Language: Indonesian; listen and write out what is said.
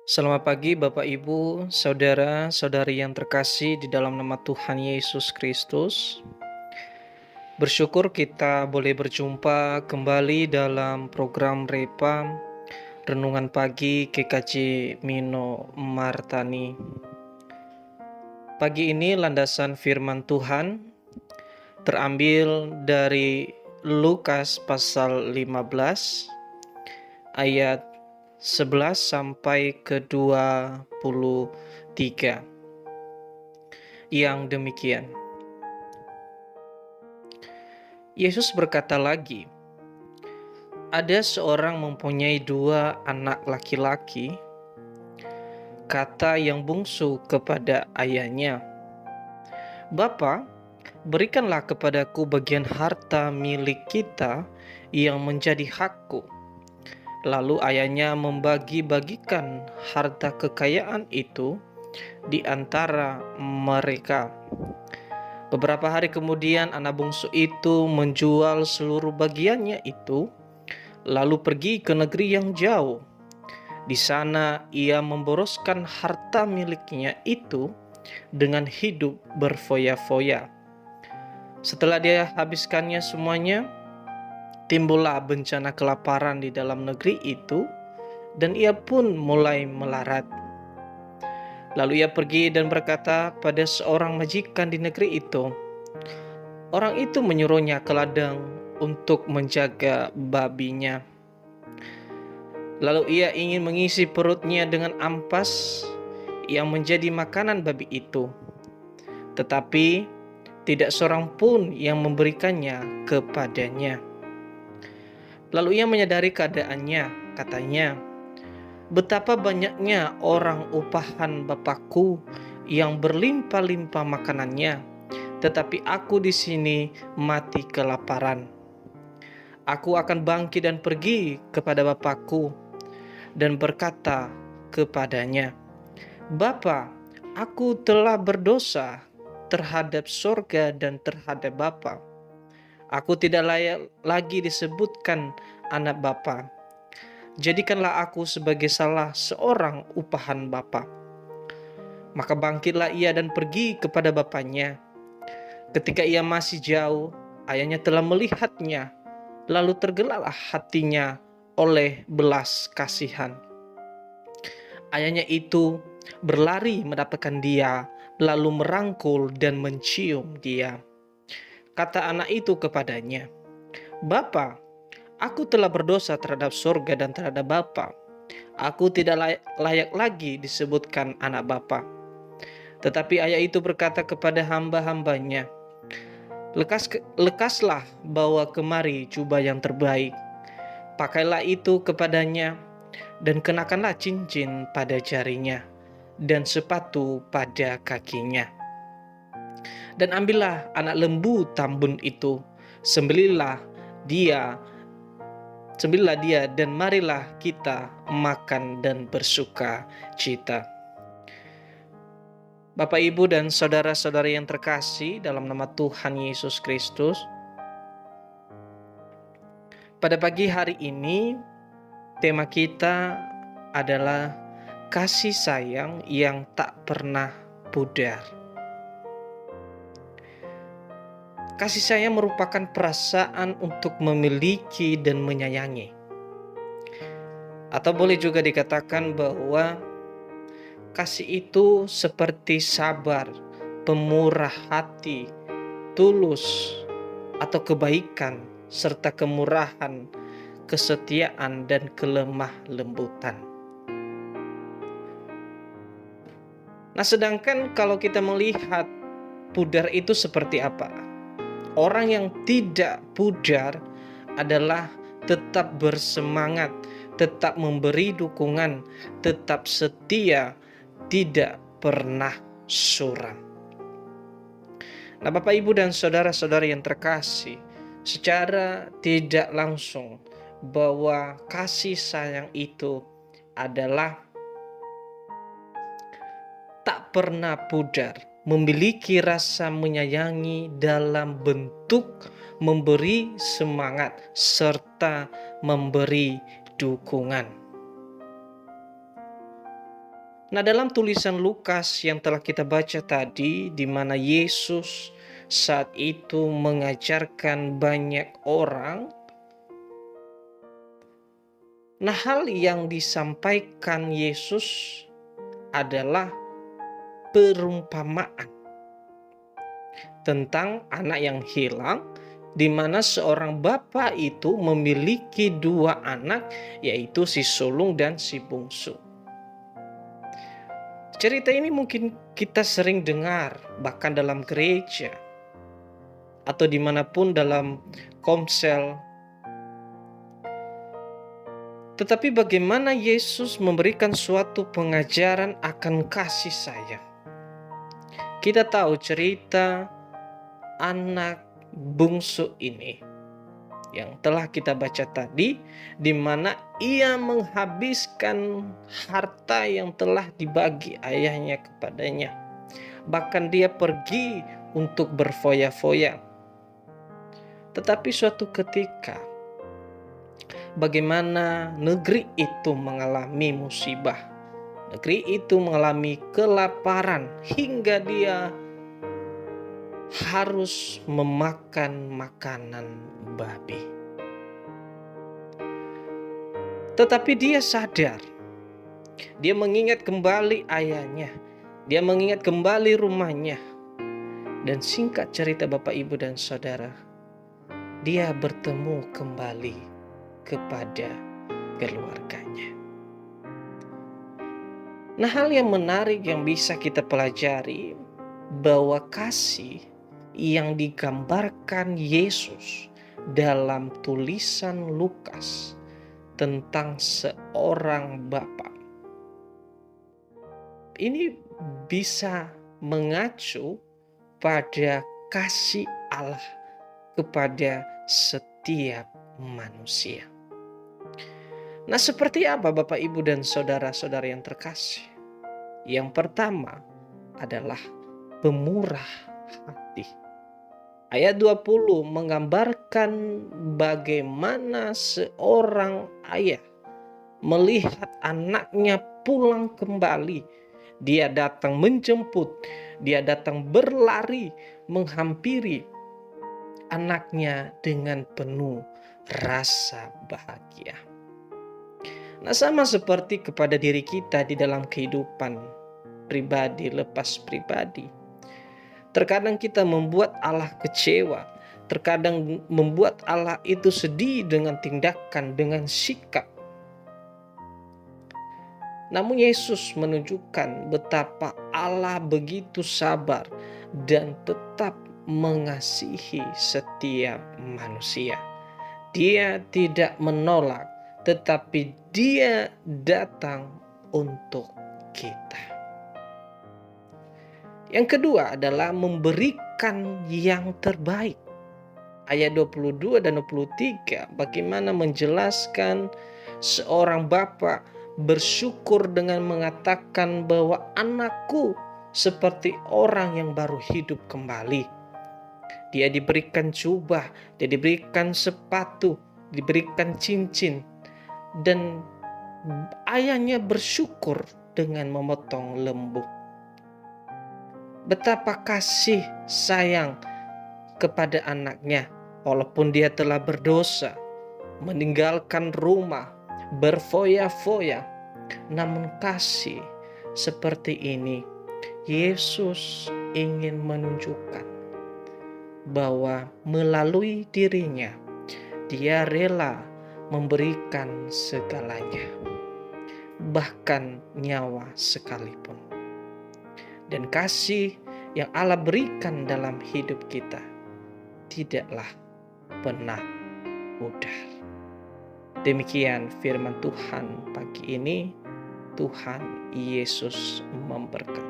Selamat pagi Bapak Ibu, saudara-saudari yang terkasih di dalam nama Tuhan Yesus Kristus. Bersyukur kita boleh berjumpa kembali dalam program Repa Renungan Pagi GKJ Mino Martani. Pagi ini landasan firman Tuhan terambil dari Lukas pasal 15 ayat 11 sampai ke 23 yang demikian. Yesus berkata lagi, ada seorang mempunyai 2 anak laki-laki. Kata yang bungsu kepada ayahnya, "Bapa, berikanlah kepadaku bagian harta milik kita yang menjadi hakku." Lalu ayahnya membagi-bagikan harta kekayaan itu di antara mereka. Beberapa hari kemudian anak bungsu itu menjual seluruh bagiannya itu, lalu pergi ke negeri yang jauh. Di sana ia memboroskan harta miliknya itu dengan hidup berfoya-foya. Setelah dia habiskannya semuanya, timbullah bencana kelaparan di dalam negeri itu, dan ia pun mulai melarat. Lalu ia pergi dan berkata pada seorang majikan di negeri itu. Orang itu menyuruhnya ke ladang untuk menjaga babinya. Lalu ia ingin mengisi perutnya dengan ampas yang menjadi makanan babi itu. Tetapi tidak seorang pun yang memberikannya kepadanya. Lalu ia menyadari keadaannya, katanya, "Betapa banyaknya orang upahan Bapakku yang berlimpah-limpah makanannya, tetapi aku di sini mati kelaparan. Aku akan bangkit dan pergi kepada Bapakku dan berkata kepadanya, Bapa, aku telah berdosa terhadap sorga dan terhadap Bapa. Aku tidak layak lagi disebutkan anak Bapa. Jadikanlah aku sebagai salah seorang upahan Bapa." Maka bangkitlah ia dan pergi kepada bapaknya. Ketika ia masih jauh, ayahnya telah melihatnya, lalu tergeraklah hatinya oleh belas kasihan. Ayahnya itu berlari mendapatkan dia, lalu merangkul dan mencium dia. Kata anak itu kepadanya, "Bapa, aku telah berdosa terhadap sorga dan terhadap Bapa. Aku tidak layak lagi disebutkan anak Bapa." Tetapi ayah itu berkata kepada hamba-hambanya, Lekaslah bawa kemari jubah yang terbaik. Pakailah itu kepadanya, dan kenakanlah cincin pada jarinya, dan sepatu pada kakinya. Dan ambillah anak lembu tambun itu, sembelihlah dia, dan marilah kita makan dan bersuka cita. Bapak, Ibu, dan saudara-saudari yang terkasih dalam nama Tuhan Yesus Kristus, pada pagi hari ini tema kita adalah kasih sayang yang tak pernah pudar. Kasih sayang merupakan perasaan untuk memiliki dan menyayangi. Atau boleh juga dikatakan bahwa kasih itu seperti sabar, pemurah hati, tulus, atau kebaikan, serta kemurahan, kesetiaan, dan kelemah lembutan. Nah, sedangkan kalau kita melihat pudar itu seperti apa? Orang yang tidak pudar adalah tetap bersemangat, tetap memberi dukungan, tetap setia, tidak pernah suram. Nah, Bapak, Ibu, dan saudara-saudari yang terkasih, secara tidak langsung bahwa kasih sayang itu adalah tak pernah pudar, memiliki rasa menyayangi dalam bentuk memberi semangat serta memberi dukungan. Nah, dalam tulisan Lukas yang telah kita baca tadi, di mana Yesus saat itu mengajarkan banyak orang, nah hal yang disampaikan Yesus adalah perumpamaan tentang anak yang hilang, di mana seorang bapak itu memiliki dua anak, yaitu si sulung dan si bungsu. Cerita ini mungkin kita sering dengar, bahkan dalam gereja, atau dimanapun dalam komsel. Tetapi bagaimana Yesus memberikan suatu pengajaran akan kasih sayang. Kita tahu cerita anak bungsu ini yang telah kita baca tadi, di mana ia menghabiskan harta yang telah dibagi ayahnya kepadanya. Bahkan dia pergi untuk berfoya-foya. Tetapi suatu ketika, bagaimana negeri itu mengalami musibah. Negeri itu mengalami kelaparan hingga dia harus memakan makanan babi. Tetapi dia sadar, dia mengingat kembali ayahnya, dia mengingat kembali rumahnya. Dan singkat cerita Bapak, Ibu, dan Saudara, dia bertemu kembali kepada keluarganya. Nah, hal yang menarik yang bisa kita pelajari, bahwa kasih yang digambarkan Yesus dalam tulisan Lukas tentang seorang bapa ini bisa mengacu pada kasih Allah kepada setiap manusia. Nah, seperti apa Bapak, Ibu, dan saudara-saudara yang terkasih? Yang pertama adalah pemurah hati. Ayat 20 menggambarkan bagaimana seorang ayah melihat anaknya pulang kembali. Dia datang menjemput, dia datang berlari menghampiri anaknya dengan penuh rasa bahagia. Nah, sama seperti kepada diri kita di dalam kehidupan pribadi, lepas pribadi. Terkadang kita membuat Allah kecewa, terkadang membuat Allah itu sedih dengan tindakan, dengan sikap. Namun Yesus menunjukkan betapa Allah begitu sabar dan tetap mengasihi setiap manusia. Dia tidak menolak, tetapi Dia datang untuk kita. Yang kedua adalah memberikan yang terbaik. Ayat 22 dan 23 bagaimana menjelaskan seorang bapa bersyukur dengan mengatakan bahwa anakku seperti orang yang baru hidup kembali. Dia diberikan jubah, dia diberikan sepatu, diberikan cincin, dan ayahnya bersyukur dengan memotong lembu. Betapa kasih sayang kepada anaknya, walaupun dia telah berdosa, meninggalkan rumah, berfoya-foya, namun kasih seperti ini Yesus ingin menunjukkan bahwa melalui dirinya Dia rela memberikan segalanya, bahkan nyawa sekalipun. Dan kasih yang Allah berikan dalam hidup kita tidaklah pernah pudar. Demikian firman Tuhan pagi ini. Tuhan Yesus memberkati.